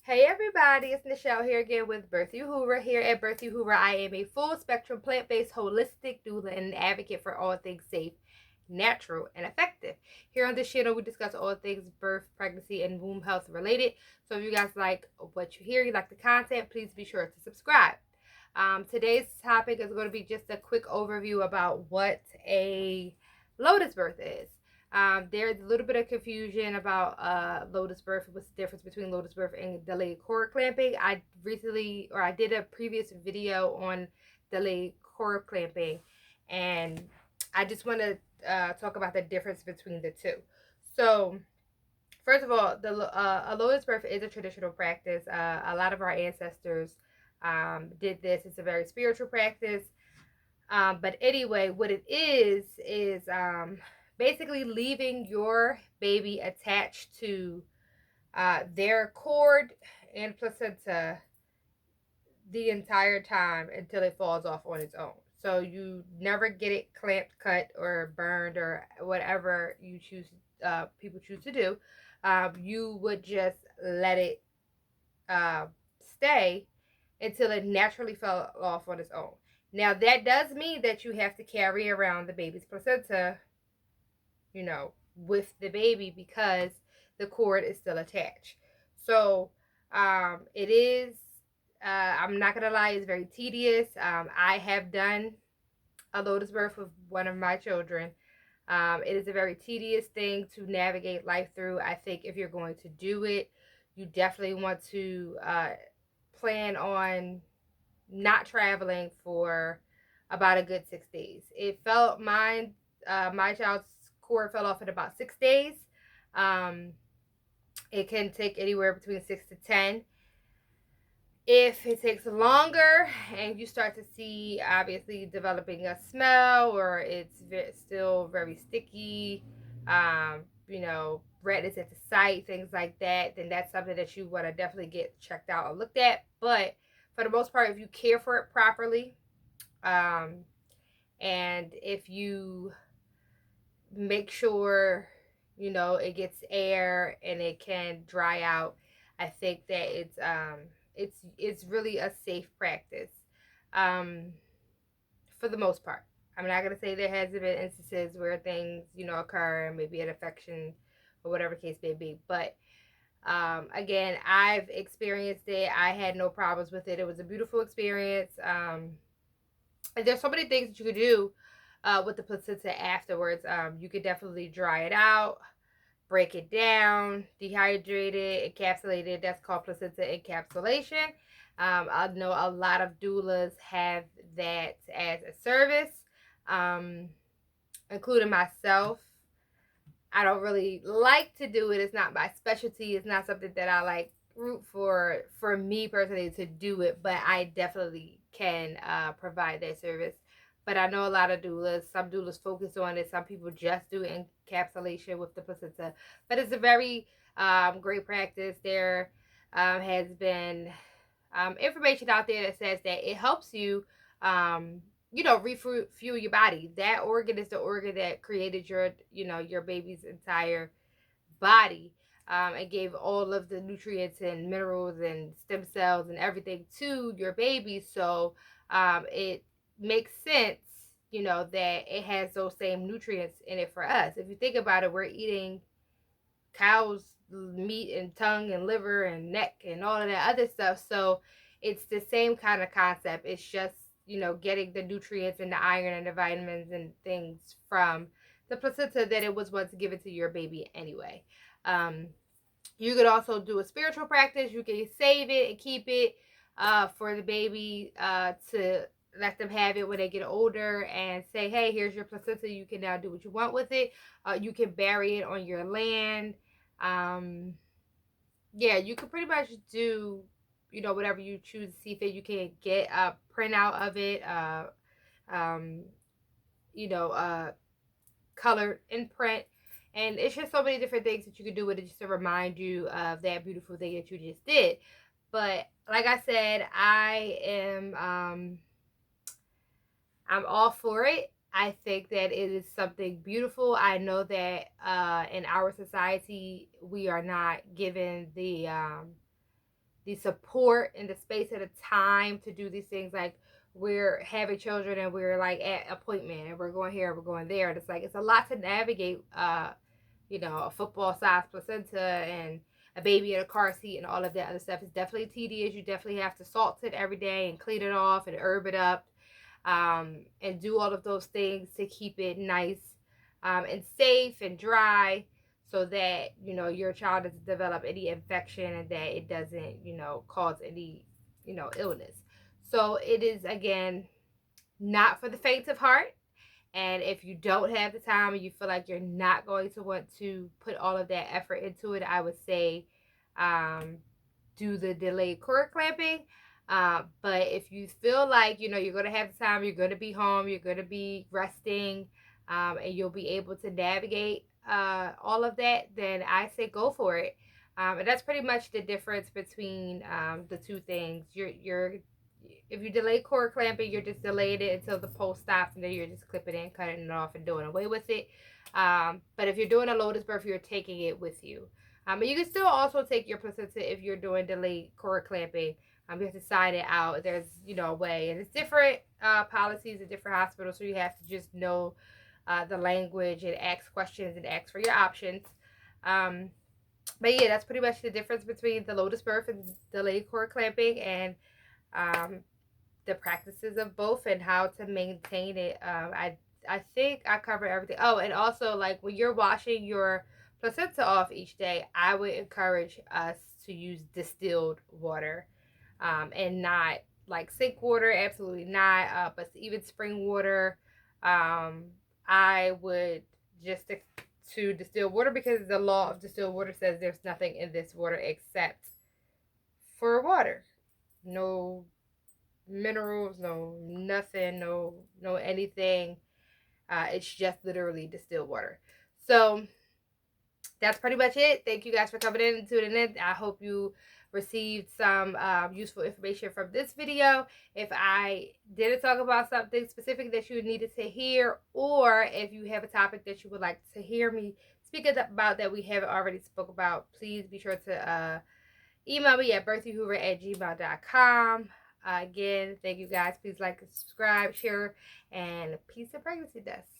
Hey everybody, it's Nichelle here again with Birth You Hoover. Here at Birth You Hoover, I am a full spectrum plant-based holistic doula and an advocate for all things safe, natural, and effective. Here on this channel, we discuss all things birth, pregnancy, and womb health related. So if you guys like what you hear, you like the content, please be sure to subscribe. Today's topic is going to be just a quick overview about what a Lotus birth is. There's a little bit of confusion about Lotus birth. What's the difference between Lotus birth and delayed cord clamping? I did a previous video on delayed cord clamping, and I just want to talk about the difference between the two. So, first of all, a Lotus birth is a traditional practice. A lot of our ancestors did this. It's a very spiritual practice. But anyway, what it is basically leaving your baby attached to their cord and placenta the entire time until it falls off on its own. So you never get it clamped, cut, or burned, or whatever you choose. People choose to do. You would just let it stay until it naturally fell off on its own. Now, that does mean that you have to carry around the baby's placenta, with the baby because the cord is still attached. So, it is, I'm not going to lie, it's very tedious. I have done a Lotus birth with one of my children. It is a very tedious thing to navigate life through. I think if you're going to do it, you definitely want to plan on not traveling for about a good 6 days. It felt my child's cord fell off in about 6 days. It can take anywhere between 6 to 10. If it takes longer and you start to see obviously developing a smell, or it's still very sticky, redness at the site, things like that, then that's something that you want to definitely get checked out or looked at. But for the most part, if you care for it properly, and if you make sure it gets air and it can dry out, I think that it's really a safe practice, for the most part. I'm not gonna say there hasn't been instances where things occur and maybe an infection or whatever case may be, but again, I've experienced it. I had no problems with it. It was a beautiful experience. And there's so many things that you could do with the placenta afterwards. You could definitely dry it out, break it down, dehydrate it, encapsulate it. That's called placenta encapsulation. I know a lot of doulas have that as a service, including myself. I don't really like to do it. It's not my specialty. It's not something that I like root for me personally to do it, but I definitely can provide that service. But I know a lot of doulas. Some doulas focus on it. Some people just do encapsulation with the placenta. But it's a very great practice. There has been information out there that says that it helps you refuel your body. That organ is the organ that created your baby's entire body. It gave all of the nutrients and minerals and stem cells and everything to your baby. So it makes sense, that it has those same nutrients in it for us. If you think about it, we're eating cow's meat and tongue and liver and neck and all of that other stuff. So it's the same kind of concept. It's just, getting the nutrients and the iron and the vitamins and things from the placenta that it was once given to your baby anyway. You could also do a spiritual practice. You can save it and keep it for the baby to let them have it when they get older and say, hey, here's your placenta. You can now do what you want with it. You can bury it on your land. You can pretty much do whatever you choose to see fit. You can get a printout of it, colored in print, and it's just so many different things that you can do with it just to remind you of that beautiful thing that you just did. But like I said, I'm all for it. I think that it is something beautiful. I know that in our society we are not given the the support and the space and the time to do these things. Like, we're having children and we're like at appointment and we're going here, we're going there, and it's like it's a lot to navigate. A football sized placenta and a baby in a car seat and all of that other stuff is definitely tedious. You definitely have to salt it every day and clean it off and herb it up, and do all of those things to keep it nice, and safe and dry, so that your child doesn't develop any infection and that it doesn't cause any illness. So it is, again, not for the faint of heart. And if you don't have the time and you feel like you're not going to want to put all of that effort into it, I would say do the delayed cord clamping. But if you feel like you're going to have the time, you're going to be home, you're going to be resting, and you'll be able to navigate all of that, then I say go for it. And that's pretty much the difference between the two things. If you delay cord clamping, you're just delaying it until the pulse stops, and then you're just clipping it and cutting it off and doing away with it. But if you're doing a Lotus birth, you're taking it with you. And you can still also take your placenta if you're doing delayed cord clamping. You have to sign it out. There's, a way. And it's different policies at different hospitals, so you have to just know the language and ask questions and ask for your options. But yeah, that's pretty much the difference between the Lotus birth and delayed cord clamping, and the practices of both and how to maintain it. I think I covered everything. Oh, and also, like, when you're washing your placenta off each day, I would encourage us to use distilled water, and not like sink water. Absolutely not. But even spring water, I would just stick to distilled water, because the law of distilled water says there's nothing in this water except for water. No minerals, no nothing, no anything. It's just literally distilled water. So that's pretty much it. Thank you guys for coming in and tuning in. I hope you received some useful information from this video. If I didn't talk about something specific that you needed to hear, or if you have a topic that you would like to hear me speak about that we haven't already spoke about, please be sure to email me at birthyhoover@gmail.com. Again, thank you guys. Please like and subscribe, share, and peace and pregnancy deaths.